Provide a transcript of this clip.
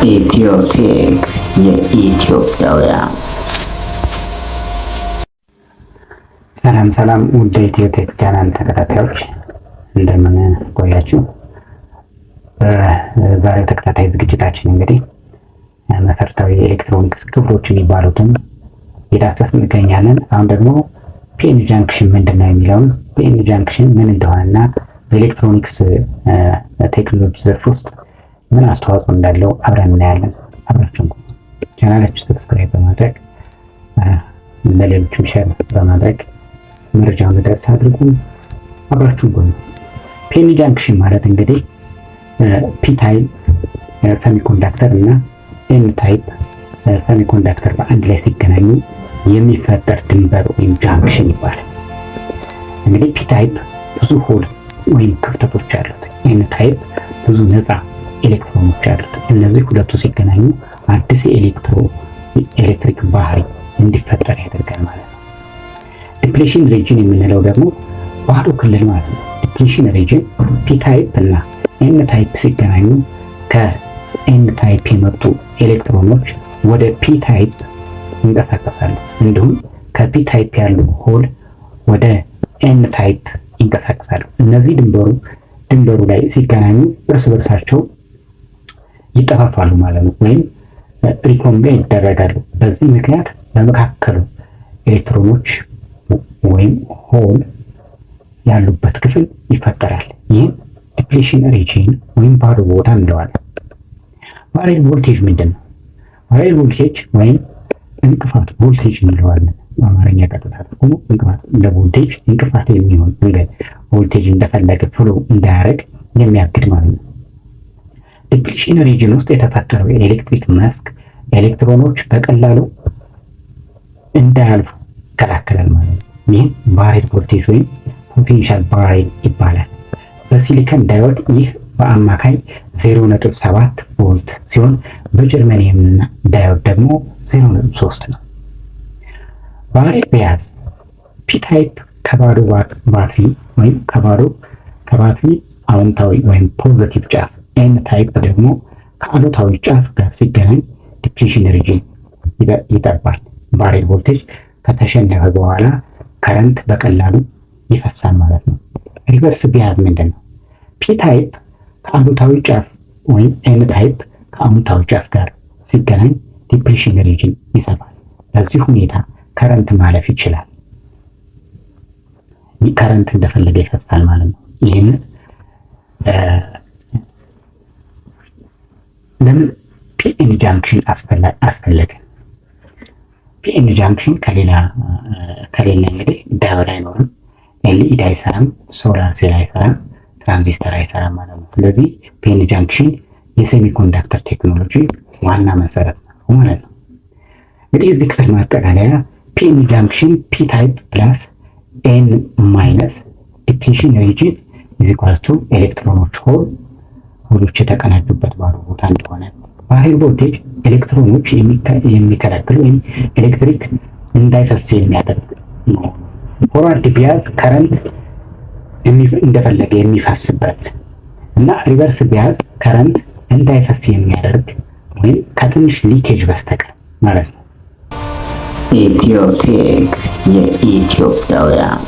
ኢትዮቴክ የኢትዮጵያውያን ሰላም ሰላም፣ ውድ ኢትዮቴክ ቻናል ተከታታዮች እንደምን ቆያችሁ? በዛሬው ተከታታይ ዝግጅታችን እንግዲህ መሰረታዊ የኤሌክትሮኒክስ ክፍሎች የሚባሉትን የዳሰስን እንገኛለን። አሁን ደግሞ ፒኤን ጃንክሽን ምንድነው የሚለውን ፒኤን ጃንክሽን ምን እንደሆነና በኤሌክትሮኒክስ ቴክኖሎጂ ዘርፍ ውስጥ ምን አስተዋጽኦ እንዳለው አብረን እናያለን። አብራችሁን ቻናላችን ሰብስክራይብ በማድረግ ለሌሎችም ሼር በማድረግ መረጃውን እንዲደርስ አድርጉ። አብራችሁን ቆዩ። ፒኤን ጃንክሽን ማለት እንግዲህ ፒ ታይፕ ሰሚኮንዳክተር እና ኤን ታይፕ ሰሚኮንዳክተር በአንድ ላይ ሲገናኙ የሚፈጠር ድንበር ወይም ጃንክሽን ይባላል። እንግዲህ ፒ ታይፕ ብዙ ሆል ወይም ክፍተቶች አሉት። ኤን ታይፕ ብዙ ነፃ ኤሌክትሮኖች አሉት። እነዚህ ሁለቱ ሲገናኙ አዲስ ኤሌክትሪክ ባህሪ እንዲፈጠር ያደርጋል ማለት ነው። ዲፕሌሽን ሪጅን የምንለው ደግሞ ባዶ ክልል ማለት ነው። ዲፕሌሽን ሪጅን ፒ ታይፕ እና ኤን ታይፕ ሲገናኙ ከኤን ታይፕ የመጡ ኤሌክትሮኖች ወደ ፒ ታይፕ ይንቀሳቀሳሉ። እንዲሁም ከፒ ታይፕ ያሉ ሆል ወደ ኤን ታይፕ ይንቀሳቀሳሉ። እነዚህ ድንበሩ ላይ ሲገናኙ እርስ በርሳቸው ይጠፋፋሉ ማለት ነው፣ ወይም ሪኮምቢን ይደረጋሉ። በዚህ ምክንያት በመካከሉ ኤሌክትሮኖች ወይም ሆል ያሉበት ክፍል ይፈጠራል። ይህም ዲፕሌሽን ሪጅን ወይም ባዶ ቦታ እንለዋለን። ቫሪያብል ቮልቴጅ ምንድን ነው? ቫሪያብል ቮልቴጅ ወይም እንቅፋት ቮልቴጅ እንለዋለን። በአማርኛ ቀጥታ ተርጉሞ እንቅፋት፣ ለቮልቴጅ እንቅፋት የሚሆን መንገድ ቮልቴጅ እንደፈለገ ፍሎ እንዳያደርግ የሚያግድ ማለት ነው። ዲፕሌሽን ሪጅን ውስጥ የተፈጠረው የኤሌክትሪክ መስክ ኤሌክትሮኖች በቀላሉ እንዳያልፉ ይከላከላል ማለት ነው። ይህም ቫሪያብል ቮልቴጅ ወይም ፖቴንሻል ባሪየር ይባላል። በሲሊከን ዳዮድ ይህ በአማካይ 0.7 ቮልት ሲሆን በጀርሜኒየም ዳዮድ ደግሞ 0.3 ነው። ባሪየር ቢያዝ ፒ ታይፕ ከባዶ ባትሪ ወይም ከባትሪ አዎንታዊ ወይም ፖዚቲቭ ጫፍ፣ ኤን ታይፕ ደግሞ ከአሉታዊ ጫፍ ጋር ሲገናኝ ዲፕሌሽን ሪጅን ይጠባል። ባሪየር ቮልቴጅ ከተሸነፈ በኋላ ከረንት በቀላሉ ይፈሳል ማለት ነው። ሪቨርስ ቢያዝ ምንድን ነው? ፒ ታይፕ ከአሉታዊ ጫፍ ወይም ኤን ታይፕ ከአሉታዊ ጫፍ ጋር ሲገናኝ ዲፕሌሽን ሪጅን ይሰፋል። በዚህ ሁኔታ ከረንት ማለፍ ይችላል። ከረንት እንደፈለገ ይፈሳል ማለት ነው። ይህን ለምን ፒኤን ጃንክሽን አስፈለገ? ፒኤን ጃንክሽን ከሌለ እንግዲህ ዳዮድ አይኖርም፣ ኤልኢዲ አይሰራም፣ ሶላር ሴል አይሰራም፣ ትራንዚስተር አይሰራም ማለት ነው። ስለዚህ ፒኤን ጃንክሽን የሴሚኮንዳክተር ቴክኖሎጂ ዋና መሰረት ነው ማለት ነው። እንግዲህ እዚህ ክፍል ማጠቃለያ ፒኤን ጃንክሽን ፒ ታይፕ ፕላስ ኤን ማይነስ ዲፕሌሽን ሪጅን ኢኳልስ ቱ ኤሌክትሮኖች ሆሎች የተቀናጁበት ባዶ ቦታ እንደሆነ፣ ቫሪያብል ቮልቴጅ ኤሌክትሮኖች የሚከለክል ወይም ኤሌክትሪክ እንዳይፈስ የሚያደርግ ነው። ፎርዋርድ ቢያዝ ከረንት እንደፈለገ የሚፈስበት እና ሪቨርስ ቢያዝ ከረንት እንዳይፈስ የሚያደርግ ወይም ከትንሽ ሊኬጅ በስተቀር ማለት ነው። ኢትዮቴክ የኢትዮጵያውያን